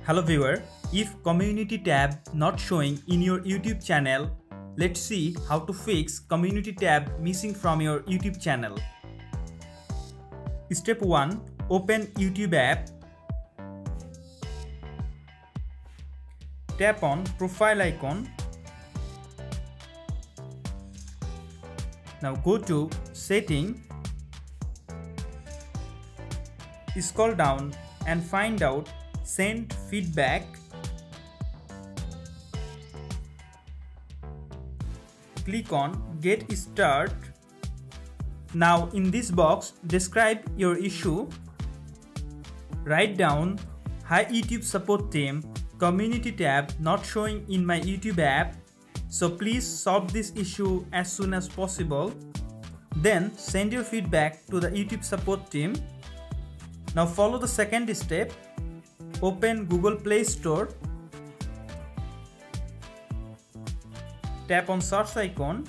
Hello viewer, if community tab not showing in your YouTube channel, let's see how to fix community tab missing from your YouTube channel. Step 1. Open YouTube app. Tap on profile icon. Now go to setting. Scroll down and find out send feedback. Click on get start. Now in this box describe your issue. Write down hi YouTube support team, community tab not showing in my YouTube app, so please solve this issue as soon as possible. Then send your feedback to the YouTube support team. Now follow the second step. Open Google Play Store. Tap on search icon.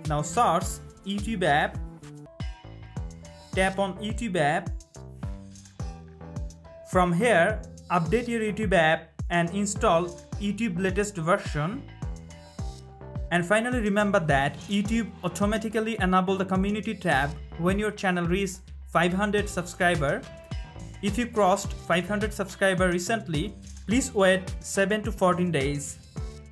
Now search YouTube app. Tap on YouTube app. From here, update your YouTube app and install YouTube latest version. And finally remember that YouTube automatically enable the community tab when your channel reaches 500 subscribers. If you crossed 500 subscribers recently, please wait 7 to 14 days.